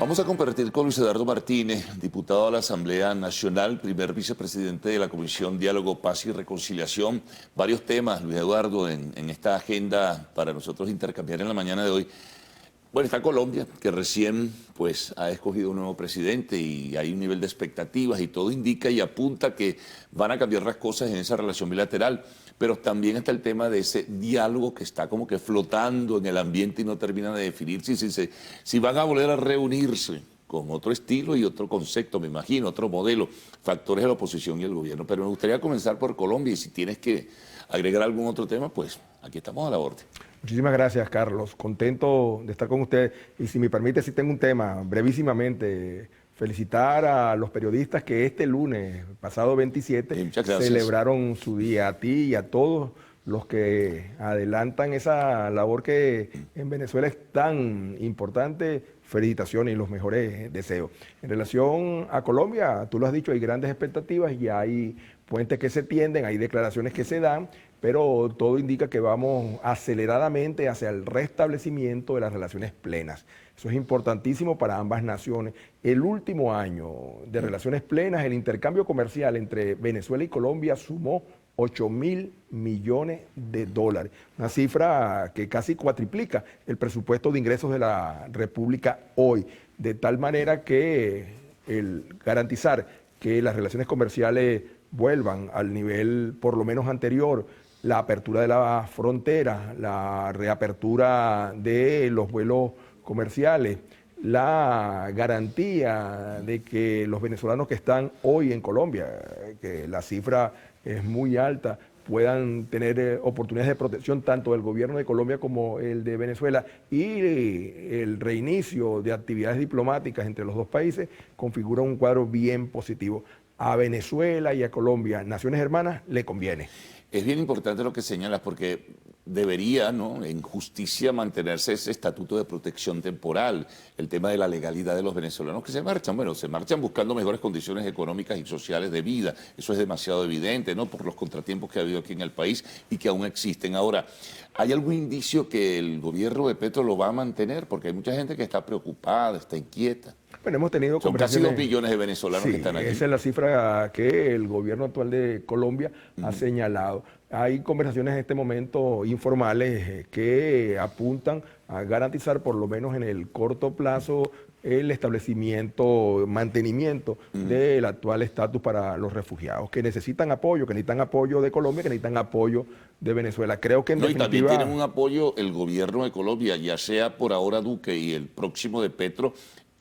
Vamos a compartir con Luis Eduardo Martínez, diputado a la Asamblea Nacional, primer vicepresidente de la Comisión Diálogo, Paz y Reconciliación. Varios temas, Luis Eduardo, en esta agenda para nosotros intercambiar en la mañana de hoy. Bueno, está Colombia, que recién pues, ha escogido un nuevo presidente y hay un nivel de expectativas y todo indica y apunta que van a cambiar las cosas en esa relación bilateral. Pero también está el tema de ese diálogo que está como que flotando en el ambiente y no termina de definirse si van a volver a reunirse con otro estilo y otro concepto, me imagino, otro modelo, factores de la oposición y el gobierno. Pero me gustaría comenzar por Colombia y si tienes que agregar algún otro tema, pues aquí estamos a la orden. Muchísimas gracias, Carlos. Contento de estar con usted. Y si me permite, sí tengo un tema, brevísimamente. Felicitar a los periodistas que este lunes, pasado 27, celebraron su día. A ti y a todos los que adelantan esa labor que en Venezuela es tan importante. Felicitaciones y los mejores deseos. En relación a Colombia, tú lo has dicho, hay grandes expectativas y hay puentes que se tienden, hay declaraciones que se dan, pero todo indica que vamos aceleradamente hacia el restablecimiento de las relaciones plenas. Eso es importantísimo para ambas naciones. El último año de relaciones plenas, el intercambio comercial entre Venezuela y Colombia sumó 8.000 millones de dólares, una cifra que casi cuatriplica el presupuesto de ingresos de la República hoy, de tal manera que el garantizar que las relaciones comerciales vuelvan al nivel por lo menos anterior, la apertura de la frontera, la reapertura de los vuelos comerciales, la garantía de que los venezolanos que están hoy en Colombia, que la cifra es muy alta, puedan tener oportunidades de protección tanto del gobierno de Colombia como el de Venezuela y el reinicio de actividades diplomáticas entre los dos países configura un cuadro bien positivo. A Venezuela y a Colombia, naciones hermanas, le conviene. Es bien importante lo que señalas porque debería, ¿no?, en justicia mantenerse ese estatuto de protección temporal, el tema de la legalidad de los venezolanos que se marchan. Bueno, se marchan buscando mejores condiciones económicas y sociales de vida. Eso es demasiado evidente, ¿no?, por los contratiempos que ha habido aquí en el país y que aún existen. Ahora, ¿hay algún indicio que el gobierno de Petro lo va a mantener? Porque hay mucha gente que está preocupada, está inquieta. Bueno, hemos tenido Son casi 2 millones de venezolanos que están aquí. Esa es la cifra que el gobierno actual de Colombia ha señalado. Hay conversaciones en este momento informales que apuntan a garantizar por lo menos en el corto plazo el establecimiento, mantenimiento del actual estatus para los refugiados, que necesitan apoyo de Colombia, que necesitan apoyo de Venezuela. Creo que en definitiva... Y también tienen un apoyo el gobierno de Colombia, ya sea por ahora Duque y el próximo de Petro.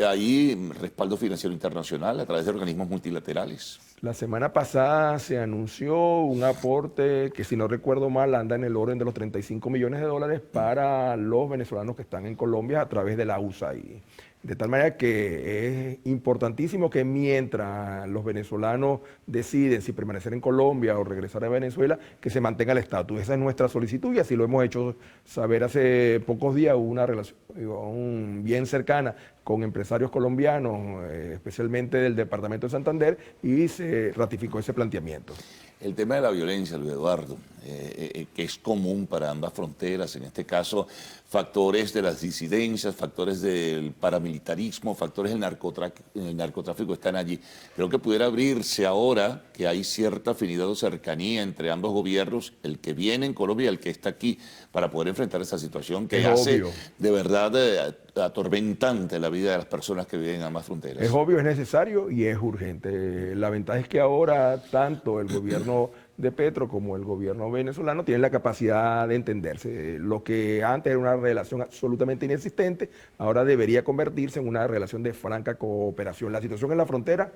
Hay respaldo financiero internacional a través de organismos multilaterales. La semana pasada se anunció un aporte que, si no recuerdo mal, anda en el orden de los 35 millones de dólares para los venezolanos que están en Colombia a través de la USAID. De tal manera que es importantísimo que mientras los venezolanos deciden si permanecer en Colombia o regresar a Venezuela, que se mantenga el estatus. Esa es nuestra solicitud y así lo hemos hecho saber hace pocos días. Hubo una relación bien cercana con empresarios colombianos, especialmente del departamento de Santander, y se ratificó ese planteamiento. El tema de la violencia, Luis Eduardo, que es común para ambas fronteras, en este caso factores de las disidencias, factores del paramilitarismo, factores del narcotráfico están allí. Creo que pudiera abrirse ahora que hay cierta afinidad o cercanía entre ambos gobiernos, el que viene en Colombia y el que está aquí, para poder enfrentar esa situación que hace de verdad atormentante la vida de las personas que viven en ambas fronteras. Es obvio, es necesario y es urgente. La ventaja es que ahora tanto el gobierno de Petro como el gobierno venezolano tienen la capacidad de entenderse. Lo que antes era una relación absolutamente inexistente, ahora debería convertirse en una relación de franca cooperación. La situación en la frontera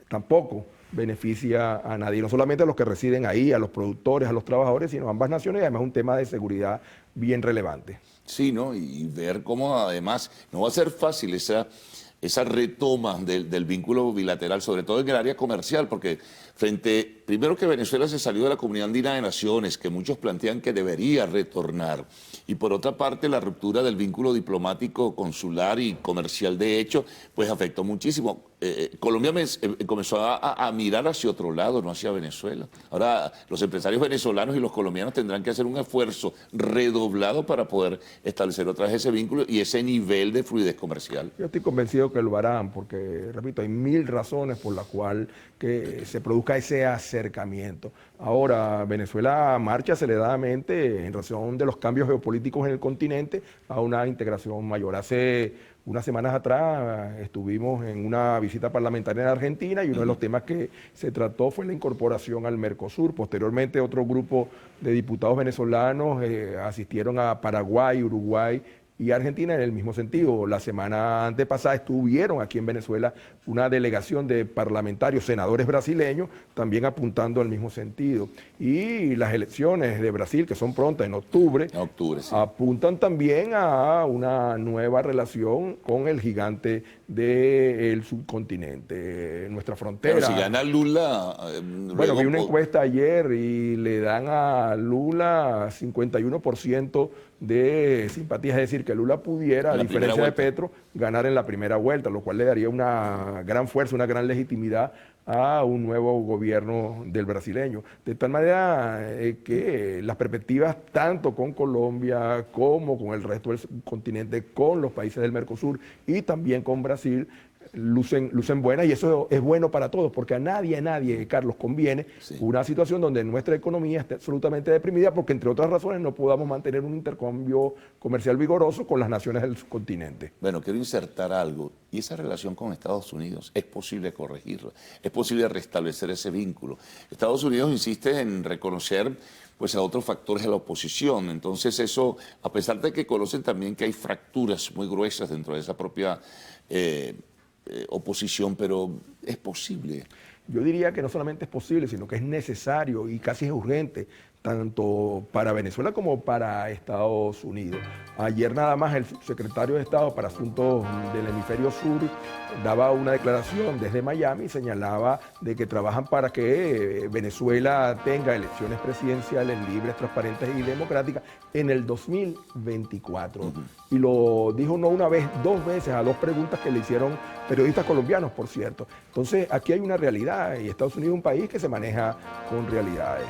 tampoco beneficia a nadie, no solamente a los que residen ahí, a los productores, a los trabajadores, sino a ambas naciones, y además un tema de seguridad bien relevante. Sí, ¿no? Y ver cómo además no va a ser fácil esa retoma del vínculo bilateral, sobre todo en el área comercial, porque primero que Venezuela se salió de la Comunidad Andina de Naciones, que muchos plantean que debería retornar, y por otra parte la ruptura del vínculo diplomático, consular y comercial de hecho, pues afectó muchísimo. Colombia comenzó a mirar hacia otro lado, no hacia Venezuela. Ahora los empresarios venezolanos y los colombianos tendrán que hacer un esfuerzo redoblado para poder establecer otra vez ese vínculo y ese nivel de fluidez comercial. Yo estoy convencido que lo harán, porque, repito, hay mil razones por las cuales que se produzca ese acercamiento. Ahora, Venezuela marcha aceleradamente en razón de los cambios geopolíticos en el continente a una integración mayor. Hace unas semanas atrás estuvimos en una visita parlamentaria en Argentina y uno de los temas que se trató fue la incorporación al Mercosur. Posteriormente, otro grupo de diputados venezolanos asistieron a Paraguay, Uruguay y Argentina en el mismo sentido. La semana antepasada estuvieron aquí en Venezuela una delegación de parlamentarios, senadores brasileños, también apuntando al mismo sentido. Y las elecciones de Brasil, que son prontas en octubre, sí, apuntan también a una nueva relación con el gigante del subcontinente, nuestra frontera. Pero si gana Lula... Bueno, vi una encuesta ayer y le dan a Lula 51% de simpatía, es decir, que Lula pudiera, a diferencia de Petro, ganar en la primera vuelta, lo cual le daría una gran fuerza, una gran legitimidad a un nuevo gobierno del brasileño. De tal manera que las perspectivas tanto con Colombia como con el resto del continente, con los países del Mercosur y también con Brasil, lucen buenas, y eso es bueno para todos, porque a nadie, Carlos, conviene una situación donde nuestra economía esté absolutamente deprimida, porque entre otras razones no podamos mantener un intercambio comercial vigoroso con las naciones del subcontinente. Bueno, quiero insertar algo, y esa relación con Estados Unidos es posible corregirla, es posible restablecer ese vínculo. Estados Unidos insiste en reconocer pues a otros factores de la oposición, entonces eso, a pesar de que conocen también que hay fracturas muy gruesas dentro de esa propia oposición, pero es posible. Yo diría que no solamente es posible, sino que es necesario y casi es urgente, tanto para Venezuela como para Estados Unidos. Ayer nada más el subsecretario de Estado para Asuntos del Hemisferio Sur daba una declaración desde Miami y señalaba de que trabajan para que Venezuela tenga elecciones presidenciales libres, transparentes y democráticas en el 2024. Y lo dijo no una vez, dos veces, a dos preguntas que le hicieron periodistas colombianos, por cierto. Entonces, aquí hay una realidad y Estados Unidos es un país que se maneja con realidades.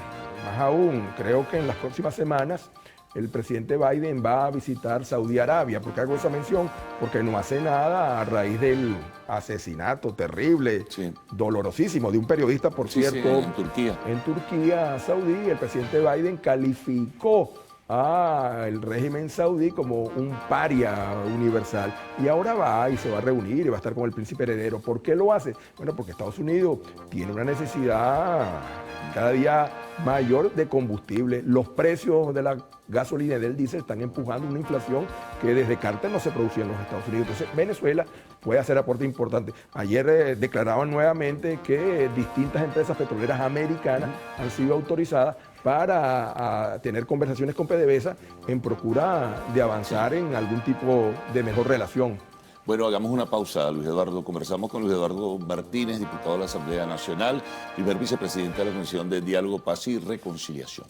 Más aún, creo que en las próximas semanas el presidente Biden va a visitar Saudi Arabia. ¿Por qué hago esa mención? Porque no hace nada a raíz del asesinato terrible, dolorosísimo, de un periodista, por cierto, en Turquía. En Turquía, Saudí, el presidente Biden calificó al régimen saudí como un paria universal. Y ahora va y se va a reunir y va a estar con el príncipe heredero. ¿Por qué lo hace? Bueno, porque Estados Unidos tiene una necesidad cada día mayor de combustible. Los precios de la gasolina y del diésel están empujando una inflación que desde Carter no se producía en los Estados Unidos. Entonces, Venezuela puede hacer aporte importante. Ayer declaraban nuevamente que distintas empresas petroleras americanas han sido autorizadas para tener conversaciones con PDVSA en procura de avanzar en algún tipo de mejor relación. Bueno, hagamos una pausa, Luis Eduardo. Conversamos con Luis Eduardo Martínez, diputado de la Asamblea Nacional, primer vicepresidente de la Comisión de Diálogo, Paz y Reconciliación.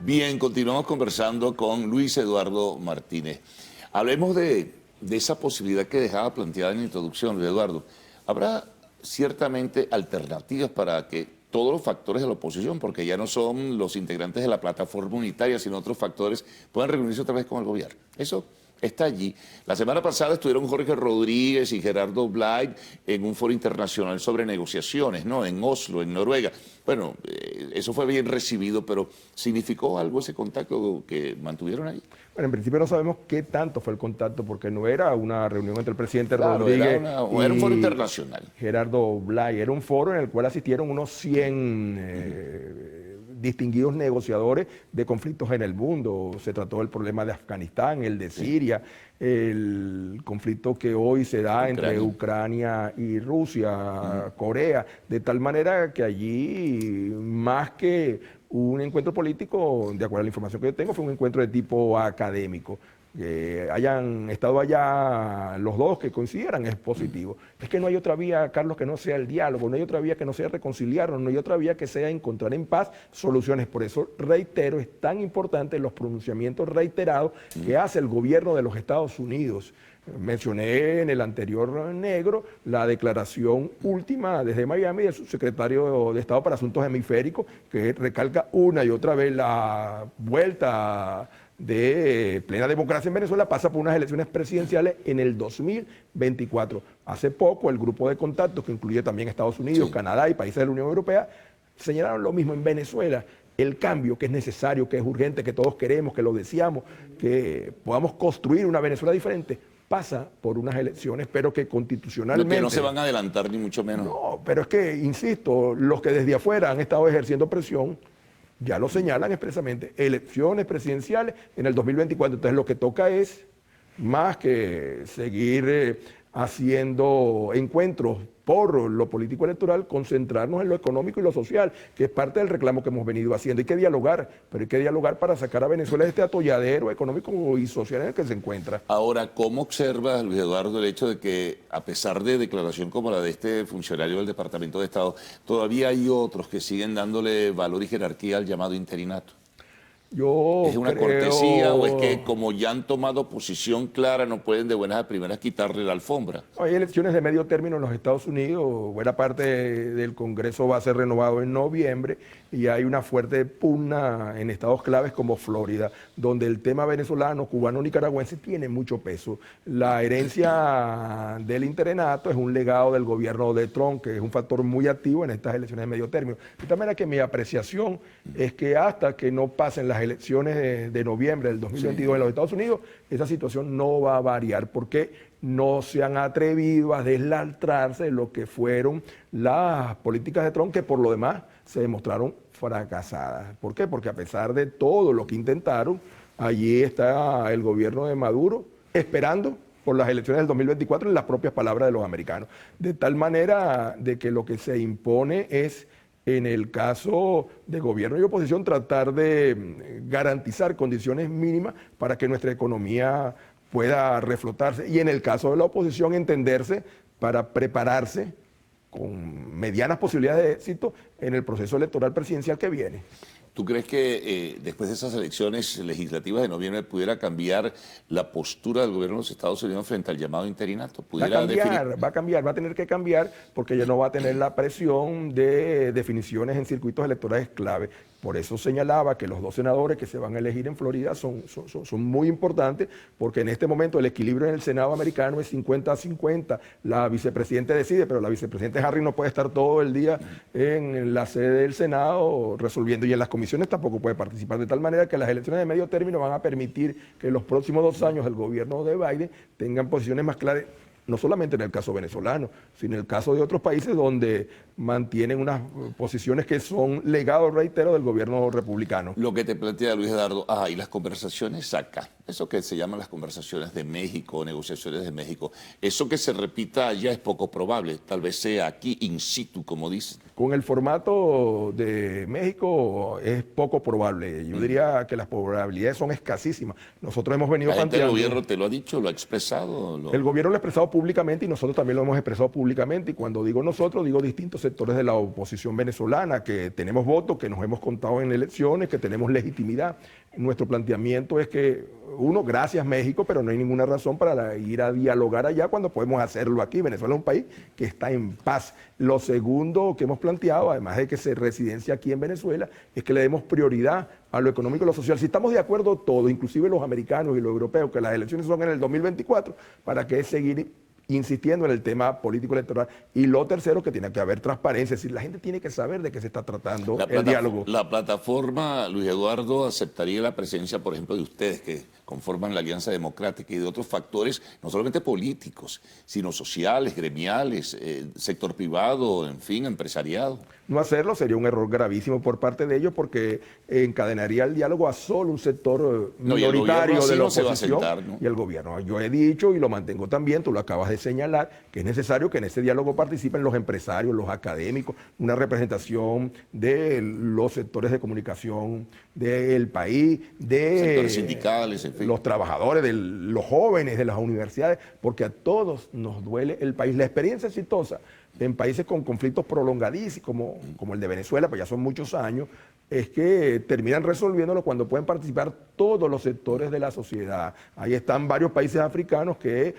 Bien, continuamos conversando con Luis Eduardo Martínez. Hablemos de esa posibilidad que dejaba planteada en la introducción, Luis Eduardo. ¿Habrá ciertamente alternativas para que todos los factores de la oposición, porque ya no son los integrantes de la plataforma unitaria, sino otros factores, puedan reunirse otra vez con el gobierno? Eso está allí. La semana pasada estuvieron Jorge Rodríguez y Gerardo Blay en un foro internacional sobre negociaciones, ¿no? En Oslo, en Noruega. Bueno, eso fue bien recibido, pero ¿significó algo ese contacto que mantuvieron ahí? Bueno, en principio no sabemos qué tanto fue el contacto, porque no era una reunión entre el presidente Rodríguez era un foro internacional. Gerardo Blay. Era un foro en el cual asistieron unos 100 distinguidos negociadores de conflictos en el mundo. Se trató del problema de Afganistán, el de Siria, el conflicto que hoy se da entre Ucrania y Rusia, Corea, de tal manera que allí, más que un encuentro político, de acuerdo a la información que yo tengo, fue un encuentro de tipo académico. que hayan estado allá los dos, que consideran es positivo. Es que no hay otra vía, Carlos, que no sea el diálogo, no hay otra vía que no sea reconciliarnos, no hay otra vía que sea encontrar en paz soluciones. Por eso, reitero, es tan importante los pronunciamientos reiterados que hace el gobierno de los Estados Unidos. Mencioné en el anterior negro la declaración última desde Miami del subsecretario de Estado para Asuntos Hemisféricos, que recalca una y otra vez la vuelta de plena democracia en Venezuela pasa por unas elecciones presidenciales en el 2024. Hace poco el grupo de contactos, que incluye también Estados Unidos, Canadá y países de la Unión Europea, señalaron lo mismo en Venezuela. El cambio que es necesario, que es urgente, que todos queremos, que lo deseamos, que podamos construir una Venezuela diferente, pasa por unas elecciones, pero que constitucionalmente... Que no se van a adelantar ni mucho menos. No, pero es que, insisto, los que desde afuera han estado ejerciendo presión, ya lo señalan expresamente, elecciones presidenciales en el 2024. Entonces lo que toca es, más que seguir haciendo encuentros por lo político electoral, concentrarnos en lo económico y lo social, que es parte del reclamo que hemos venido haciendo. Hay que dialogar, pero hay que dialogar para sacar a Venezuela de este atolladero económico y social en el que se encuentra. Ahora, ¿cómo observa, Luis Eduardo, el hecho de que, a pesar de declaración como la de este funcionario del Departamento de Estado, todavía hay otros que siguen dándole valor y jerarquía al llamado interinato? ¿Es una cortesía o es que como ya han tomado posición clara no pueden de buenas a primeras quitarle la alfombra? Hay elecciones de medio término en los Estados Unidos, buena parte del Congreso va a ser renovado en noviembre y hay una fuerte pugna en estados claves como Florida, donde el tema venezolano, cubano, nicaragüense tiene mucho peso. La herencia del interinato es un legado del gobierno de Trump, que es un factor muy activo en estas elecciones de medio término. De tal manera que mi apreciación es que hasta que no pasen las elecciones de noviembre del 2022 en los Estados Unidos, esa situación no va a variar, porque no se han atrevido a deslastrarse de lo que fueron las políticas de Trump, que por lo demás se demostraron fracasadas. ¿Por qué? Porque a pesar de todo lo que intentaron, allí está el gobierno de Maduro esperando por las elecciones del 2024 en las propias palabras de los americanos. De tal manera de que lo que se impone es, en el caso de gobierno y oposición, tratar de garantizar condiciones mínimas para que nuestra economía pueda reflotarse. Y en el caso de la oposición, entenderse para prepararse con medianas posibilidades de éxito en el proceso electoral presidencial que viene. ¿Tú crees que después de esas elecciones legislativas de noviembre pudiera cambiar la postura del gobierno de los Estados Unidos frente al llamado interinato? Va a cambiar, va a tener que cambiar, porque ya no va a tener la presión de definiciones en circuitos electorales clave. Por eso señalaba que los dos senadores que se van a elegir en Florida son muy importantes, porque en este momento el equilibrio en el Senado americano es 50-50. La vicepresidenta decide, pero la vicepresidenta Harris no puede estar todo el día en la sede del Senado resolviendo, y en las comisiones tampoco puede participar, de tal manera que las elecciones de medio término van a permitir que en los próximos 2 años el gobierno de Biden tengan posiciones más claras, no solamente en el caso venezolano, sino en el caso de otros países donde mantienen unas posiciones que son legados, reitero, del gobierno republicano. Lo que te plantea Luis Eduardo, y las conversaciones acá, eso que se llaman las conversaciones de México, negociaciones de México, eso que se repita allá es poco probable, tal vez sea aquí in situ, como dicen. Con el formato de México es poco probable, yo diría que las probabilidades son escasísimas. Nosotros hemos venido planteando... ¿El gobierno te lo ha dicho, lo ha expresado? El gobierno lo ha expresado públicamente y nosotros también lo hemos expresado públicamente, y cuando digo nosotros, digo distintos sectores de la oposición venezolana, que tenemos votos, que nos hemos contado en elecciones, que tenemos legitimidad. Nuestro planteamiento es que, uno, gracias México, pero no hay ninguna razón para ir a dialogar allá cuando podemos hacerlo aquí. Venezuela es un país que está en paz. Lo segundo que hemos planteado, además de que se residencia aquí en Venezuela, es que le demos prioridad a lo económico y lo social. Si estamos de acuerdo todos, inclusive los americanos y los europeos, que las elecciones son en el 2024, ¿para qué seguir insistiendo en el tema político electoral? Y lo tercero, que tiene que haber transparencia, es decir, la gente tiene que saber de qué se está tratando el diálogo. La plataforma, Luis Eduardo, aceptaría la presencia, por ejemplo, de ustedes que conforman la Alianza Democrática y de otros factores, no solamente políticos, sino sociales, gremiales, sector privado, en fin, empresariado. No hacerlo sería un error gravísimo por parte de ellos, porque encadenaría el diálogo a solo un sector minoritario de la oposición y el gobierno. Yo he dicho y lo mantengo también, tú lo acabas de señalar que es necesario que en ese diálogo participen los empresarios, los académicos, una representación de los sectores de comunicación del país, de sectores sindicales, en fin, los trabajadores, de los jóvenes, de las universidades, porque a todos nos duele el país. La experiencia exitosa en países con conflictos prolongadísimos, como el de Venezuela, pues ya son muchos años, es que terminan resolviéndolo cuando pueden participar todos los sectores de la sociedad. Ahí están varios países africanos que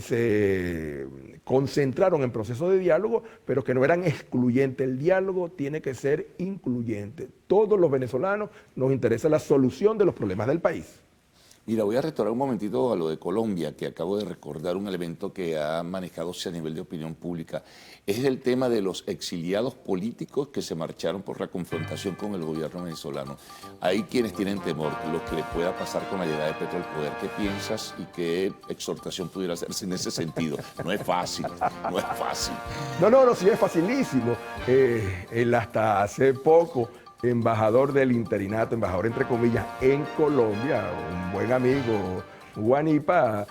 se concentraron en procesos de diálogo, pero que no eran excluyentes. El diálogo tiene que ser incluyente. Todos los venezolanos nos interesa la solución de los problemas del país. Mira, voy a retornar un momentito a lo de Colombia, que acabo de recordar un elemento que ha manejadose a nivel de opinión pública. Es el tema de los exiliados políticos que se marcharon por la confrontación con el gobierno venezolano. Hay quienes tienen temor de lo que le pueda pasar con la llegada de Petro al poder. ¿Qué piensas y qué exhortación pudiera hacerse en ese sentido? No es fácil, no es fácil. No, sí es facilísimo. Él hasta hace poco, embajador del interinato, embajador entre comillas, en Colombia, un buen amigo, Guanipa,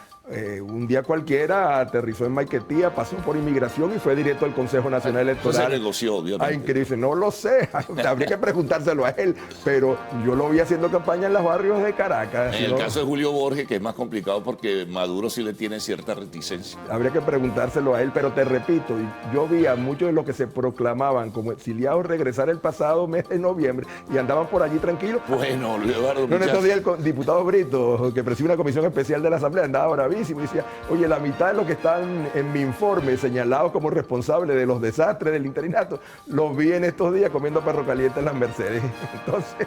un día cualquiera aterrizó en Maiquetía, pasó por inmigración y fue directo al Consejo Nacional Electoral. Se negoció, obviamente. No lo sé, habría que preguntárselo a él, pero yo lo vi haciendo campaña en los barrios de Caracas. En el caso de Julio Borges, que es más complicado porque Maduro sí le tiene cierta reticencia. Habría que preguntárselo a él, pero te repito, yo vi a muchos de los que se proclamaban como exiliados regresar el pasado mes de noviembre y andaban por allí tranquilos. Bueno, Eduardo, en estos días el diputado Brito, que preside una comisión especial de la Asamblea, andaba bravísimo y decía, oye, la mitad de los que están en mi informe señalados como responsables de los desastres del interinato, los vi en estos días comiendo perro caliente en las Mercedes. Entonces...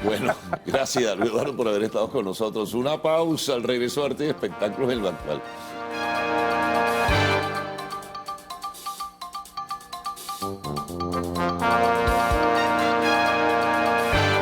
Bueno, gracias, Eduardo, por haber estado con nosotros. Una pausa, al regreso de Arte y Espectáculos en lo Actual.